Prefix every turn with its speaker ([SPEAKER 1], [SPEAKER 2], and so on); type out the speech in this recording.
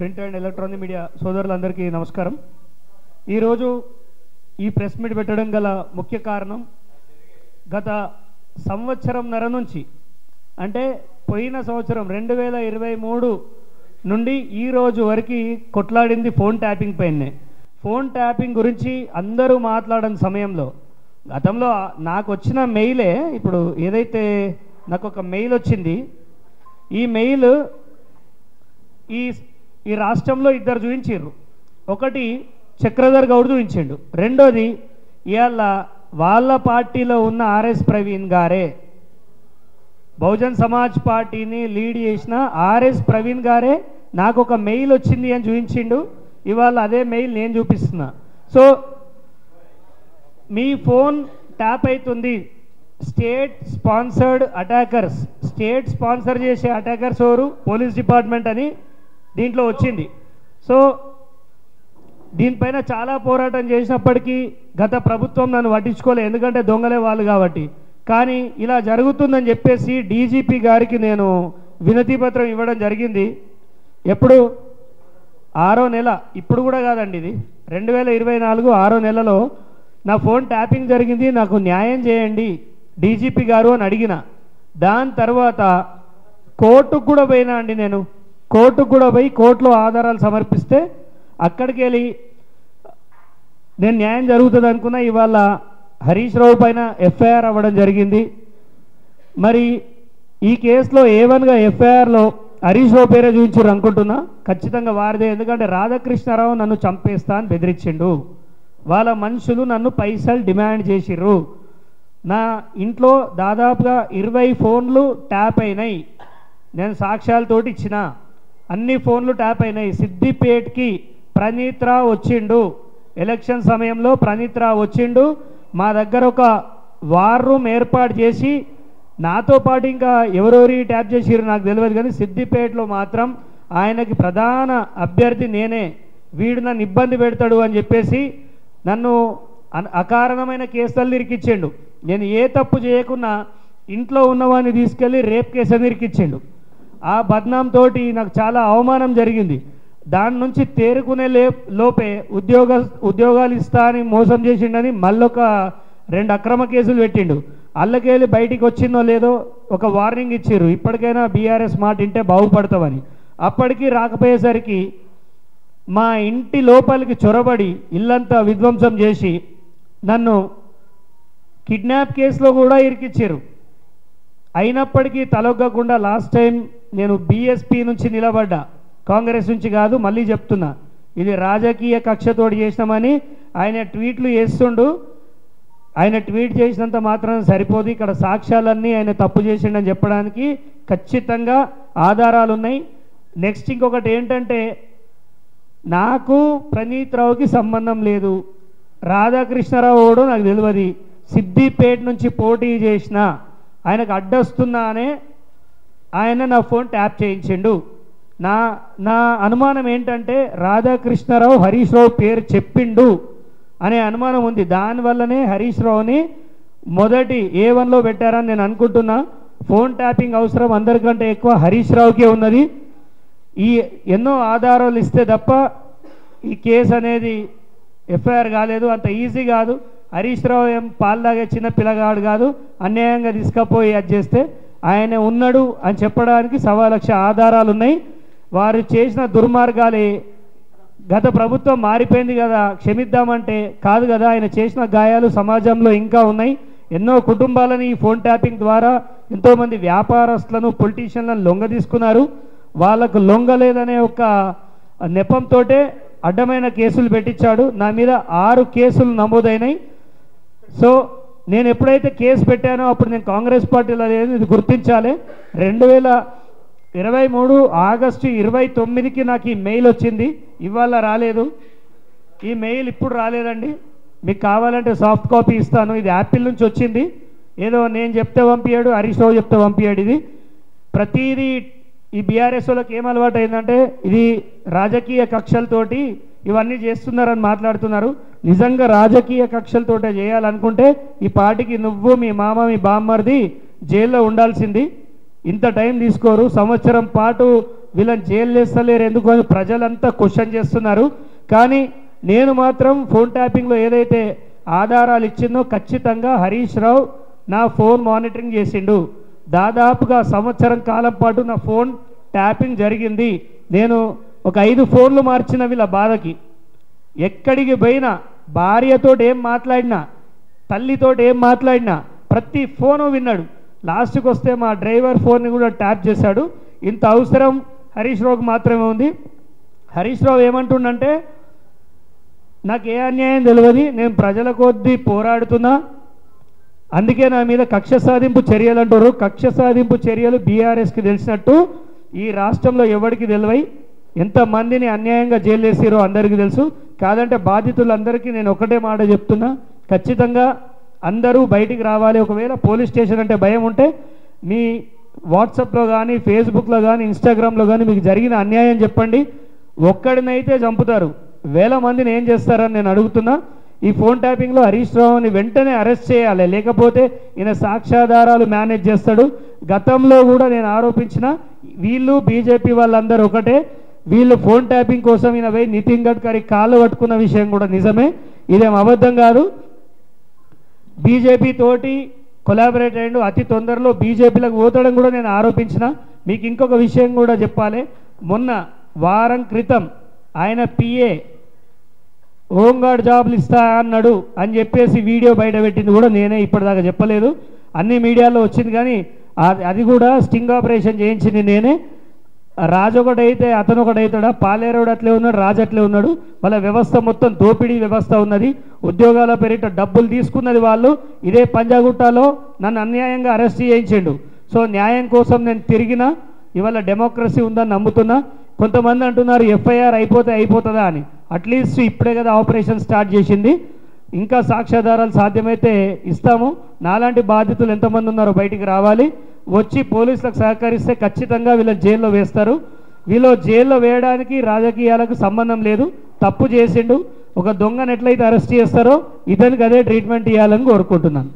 [SPEAKER 1] Print and electronic media సోదరులందరికీ నమస్కారం. ఈరోజు ఈ ప్రెస్ మీట్ పెట్టడం గల ముఖ్య కారణం, గత సంవత్సరంన్నర నుంచి అంటే పోయిన సంవత్సరం 2023 నుండి ఈ రోజు వరకు కొట్లాడింది ఫోన్ ట్యాపింగ్ పైనే. ఫోన్ ట్యాపింగ్ గురించి అందరూ మాట్లాడని సమయంలో గతంలో నాకు వచ్చిన మెయిలే, ఇప్పుడు ఏదైతే నాకు ఒక మెయిల్ వచ్చింది, ఈ మెయిల్ ఈ రాష్ట్రంలో ఇద్దరు చూపించారు. ఒకటి చక్రధర్ గౌడ్ చూపించిండు, రెండోది ఇవాళ వాళ్ళ పార్టీలో ఉన్న ఆర్ఎస్ ప్రవీణ్ గారే, బహుజన్ సమాజ్ పార్టీని లీడ్ చేసిన ఆర్ఎస్ ప్రవీణ్ గారే నాకు ఒక మెయిల్ వచ్చింది అని చూపించిండు. ఇవాళ అదే మెయిల్ నేను చూపిస్తున్నా. సో మీ ఫోన్ ట్యాప్ అవుతుంది, state sponsored attackers, state sponsor చేసే అటాకర్స్ ఎవరు, పోలీస్ డిపార్ట్మెంట్ అని దీంట్లో వచ్చింది. సో దీనిపైన చాలా పోరాటం చేసినప్పటికీ గత ప్రభుత్వం నన్ను పట్టించుకోలేదు, ఎందుకంటే దొంగలే వాళ్ళు కాబట్టి. కానీ ఇలా జరుగుతుందని చెప్పేసి డీజీపీ గారికి నేను వినతి పత్రం ఇవ్వడం జరిగింది. ఎప్పుడు 6వ నెల, ఇప్పుడు కూడా కాదండి, ఇది 2024 6వ నెలలో నా ఫోన్ ట్యాపింగ్ జరిగింది, నాకు న్యాయం చేయండి డీజీపీ గారు అని అడిగిన. దాని తర్వాత కోర్టుకు కూడా పోయినా అండి, నేను కోర్టుకు కూడా పోయి కోర్టులో ఆధారాలు సమర్పిస్తే అక్కడికి వెళ్ళి నేను న్యాయం జరుగుతుంది అనుకున్నా. ఇవాళ హరీష్ రావు పైన ఎఫ్ఐఆర్ అవ్వడం జరిగింది. మరి ఈ కేసులో A1గా ఎఫ్ఐఆర్లో హరీష్ రావు పేరే చూపించారు అనుకుంటున్నా, ఖచ్చితంగా వారిదే. ఎందుకంటే రాధాకృష్ణారావు నన్ను చంపేస్తా అని బెదిరించిండు, వాళ్ళ మనుషులు నన్ను పైసలు డిమాండ్ చేసిర్రు. నా ఇంట్లో దాదాపుగా 20 ఫోన్లు ట్యాప్ అయినాయి, నేను సాక్ష్యాలతోటి ఇచ్చిన, అన్ని ఫోన్లు ట్యాప్ అయినాయి. సిద్దిపేట్కి ప్రణీత్ రావు వచ్చిండు, ఎలక్షన్ సమయంలో ప్రణీత్ రావు వచ్చిండు, మా దగ్గర ఒక వార్ రూమ్ ఏర్పాటు చేసి నాతో పాటు ఇంకా ఎవరెవరి ట్యాప్ చేసిరు నాకు తెలియదు, కానీ సిద్దిపేటలో మాత్రం ఆయనకి ప్రధాన అభ్యర్థి నేనే, వీడు నన్ను ఇబ్బంది పెడతాడు అని చెప్పేసి నన్ను అకారణమైన కేసులు ఇరికిచ్చిండు. నేను ఏ తప్పు చేయకున్నా ఇంట్లో ఉన్నవాడిని తీసుకెళ్ళి రేప్ కేసు ఇరికిచ్చిండు. ఆ బద్నాంతో నాకు చాలా అవమానం జరిగింది. దాని నుంచి తేరుకునే లోపే ఉద్యోగాలు ఇస్తా అని మోసం చేసిండని మళ్ళొక 2 అక్రమ కేసులు పెట్టిండు. అల్లకెళ్ళి బయటికి వచ్చిందో లేదో ఒక వార్నింగ్ ఇచ్చిర్రు, ఇప్పటికైనా బీఆర్ఎస్ మాట వింటే బాగుపడతామని. అప్పటికి రాకపోయేసరికి మా ఇంటి లోపలికి చొరబడి ఇల్లంతా విధ్వంసం చేసి నన్ను కిడ్నాప్ కేసులో కూడా ఇరికిచ్చారు. అయినప్పటికీ తలొగ్గకుండా లాస్ట్ టైం నేను బీఎస్పీ నుంచి నిలబడ్డా, కాంగ్రెస్ నుంచి కాదు, మళ్ళీ చెప్తున్నా, ఇది రాజకీయ కక్షతోటి చేసినామని. ఆయన ట్వీట్లు చేస్తుండు, ఆయన ట్వీట్ చేసినంత మాత్రం సరిపోదు, ఇక్కడ సాక్ష్యాలన్నీ ఆయన తప్పు చేసిండని చెప్పడానికి ఖచ్చితంగా ఆధారాలు ఉన్నాయి. నెక్స్ట్ ఇంకొకటి ఏంటంటే, నాకు ప్రణీత్ రావుకి సంబంధం లేదు, రాధాకృష్ణారావు కూడా నాకు తెలియదు, సిద్దిపేట నుంచి పోటీ చేసిన ఆయనకు అడ్డొస్తున్నా అనే ఆయన నా ఫోన్ ట్యాప్ చేయించిండు. నా అనుమానం ఏంటంటే రాధాకృష్ణారావు హరీష్ రావు పేరు చెప్పిండు అనే అనుమానం ఉంది. దానివల్లనే హరీష్ రావుని మొదటి A1లో పెట్టారని నేను అనుకుంటున్నా. ఫోన్ ట్యాపింగ్ అవసరం అందరికంటే ఎక్కువ హరీష్ రావుకే ఉన్నది. ఈ ఎన్నో ఆధారాలు ఇస్తే తప్ప ఈ కేసు అనేది ఎఫ్ఐఆర్ కాలేదు, అంత ఈజీ కాదు. హరీష్ రావు ఏం పాల్లాగే చిన్న పిల్లగాడు కాదు, అన్యాయంగా తీసుకుపోయి అది చేస్తే ఆయన ఉన్నాడు అని చెప్పడానికి 1,000,000 ఆధారాలు ఉన్నాయి. వారు చేసిన దుర్మార్గాలే. గత ప్రభుత్వం మారిపోయింది కదా క్షమిద్దామంటే కాదు కదా, ఆయన చేసిన గాయాలు సమాజంలో ఇంకా ఉన్నాయి. ఎన్నో కుటుంబాలని ఈ ఫోన్ ట్యాపింగ్ ద్వారా ఎంతోమంది వ్యాపారస్తులను పొలిటీషియన్లను లొంగ తీసుకున్నారు. వాళ్ళకు లొంగలేదనే ఒక నెపంతో అడ్డమైన కేసులు పెట్టించాడు. నా మీద 6 కేసులు నమోదైనాయి. సో నేను ఎప్పుడైతే కేసు పెట్టానో అప్పుడు నేను కాంగ్రెస్ పార్టీలో లేదు, ఇది గుర్తించాలి. 2023 ఆగస్టు 29కి నాకు ఈ మెయిల్ వచ్చింది, ఇవాళ రాలేదు. ఈ మెయిల్ ఇప్పుడు రాలేదండి, మీకు కావాలంటే సాఫ్ట్ కాపీ ఇస్తాను. ఇది యాపిల్ నుంచి వచ్చింది, ఏదో నేను చెప్తే పంపించాడు, హరీష్ రావు చెప్తే పంపించాడు. ఇది ప్రతిదీ ఈ బీఆర్ఎస్ వాళ్ళకి ఏం అలవాటు అయిందంటే ఇది రాజకీయ కక్షలతోటి ఇవన్నీ చేస్తున్నారని మాట్లాడుతున్నారు. నిజంగా రాజకీయ కక్షలతోటే చేయాలనుకుంటే ఈ పార్టీకి నువ్వు, మీ మామ, మీ బామ్మర్ది జైల్లో ఉండాల్సింది. ఇంత టైం తీసుకోరు, సంవత్సరం పాటు వీళ్ళని జైలు వేస్తలేరు ఎందుకు అని ప్రజలంతా క్వశ్చన్ చేస్తున్నారు. కానీ నేను మాత్రం ఫోన్ ట్యాపింగ్లో ఏదైతే ఆధారాలు ఇచ్చిందో ఖచ్చితంగా హరీష్ రావు నా ఫోన్ మానిటరింగ్ చేసిండు. దాదాపుగా సంవత్సరం కాలం పాటు నా ఫోన్ ట్యాపింగ్ జరిగింది. నేను ఒక 5 ఫోన్లు మార్చిన వీళ్ళ బాధకి. ఎక్కడికి పోయినా భార్యతో ఏం మాట్లాడినా, తల్లితో ఏం మాట్లాడినా ప్రతి ఫోను విన్నాడు. లాస్ట్కి వస్తే మా డ్రైవర్ ఫోన్ని కూడా ట్యాప్ చేశాడు. ఇంత అవసరం హరీష్ రావుకి మాత్రమే ఉంది. హరీష్ రావు ఏమంటుండంటే, నాకు ఏ అన్యాయం తెలియదు, నేను ప్రజల కొద్దీ పోరాడుతున్నా, అందుకే నా మీద కక్ష సాధింపు చర్యలు అంటారు. కక్ష సాధింపు చర్యలు బీఆర్ఎస్కి తెలిసినట్టు ఈ రాష్ట్రంలో ఎవరికి తెలివై ఎంతమందిని అన్యాయంగా జైలు వేసిరో అందరికీ తెలుసు. కాదంటే బాధితులందరికీ నేను ఒకటే మాట చెప్తున్నా, ఖచ్చితంగా అందరూ బయటికి రావాలి. ఒకవేళ పోలీస్ స్టేషన్ అంటే భయం ఉంటే మీ వాట్సాప్లో కానీ, ఫేస్బుక్లో కానీ, ఇన్స్టాగ్రామ్లో కానీ మీకు జరిగిన అన్యాయం చెప్పండి. ఒక్కడినైతే చంపుతారు, 1000 మందిని ఏం చేస్తారని నేను అడుగుతున్నా. ఈ ఫోన్ ట్యాపింగ్లో హరీష్ రావుని వెంటనే అరెస్ట్ చేయాలి, లేకపోతే ఈయన సాక్ష్యాధారాలు మేనేజ్ చేస్తాడు. గతంలో కూడా నేను ఆరోపించిన వీళ్ళు బీజేపీ వాళ్ళందరూ ఒకటే. వీళ్ళు ఫోన్ ట్యాపింగ్ కోసం ఈయన పోయి నితిన్ గడ్కరీ కాళ్ళు పట్టుకున్న విషయం కూడా నిజమే, ఇదేం అబద్ధం కాదు. బీజేపీ తోటి కొలాబరేట్ అయ్యిండు, అతి తొందరలో బీజేపీలకు పోతాడని కూడా నేను ఆరోపించిన. మీకు ఇంకొక విషయం కూడా చెప్పాలి. మొన్న వారం క్రితం ఆయన పిఏ హోంగార్డ్ జాబ్లు ఇస్తా అన్నాడు అని చెప్పేసి వీడియో బయట పెట్టింది కూడా నేనే, ఇప్పటిదాకా చెప్పలేదు. అన్ని మీడియాలో వచ్చింది, కానీ అది కూడా స్టింగ్ ఆపరేషన్ చేయించింది నేనే. రాజు ఒకటైతే అతను ఒకటైతాడా? పాలేరోడు అట్లే ఉన్నాడు, రాజు అట్లే ఉన్నాడు. వాళ్ళ వ్యవస్థ మొత్తం దోపిడీ వ్యవస్థ ఉన్నది. ఉద్యోగాల పేరిట డబ్బులు తీసుకున్నది వాళ్ళు. ఇదే పంజాగుట్టలో నన్ను అన్యాయంగా అరెస్ట్ చేయించిండు. సో న్యాయం కోసం నేను తిరిగినా. ఇవాళ డెమోక్రసీ ఉందని నమ్ముతున్నా. కొంతమంది అంటున్నారు ఎఫ్ఐఆర్ అయిపోతుందా అని. అట్లీస్ట్ ఇప్పుడే కదా ఆపరేషన్ స్టార్ట్ చేసింది, ఇంకా సాక్ష్యాధారాలు సాధ్యమైతే ఇస్తాము. నాలాంటి బాధితులు ఎంతమంది ఉన్నారో బయటికి రావాలి, వచ్చి పోలీసులకు సహకరిస్తే ఖచ్చితంగా వీళ్ళ జైల్లో వేస్తారు. వీళ్ళు జైల్లో వేయడానికి రాజకీయాలకు సంబంధం లేదు. తప్పు చేసిండు, ఒక దొంగను ఎట్లయితే అరెస్ట్ చేస్తారో ఇతనికి అదే ట్రీట్మెంట్ ఇవ్వాలని కోరుకుంటున్నాను.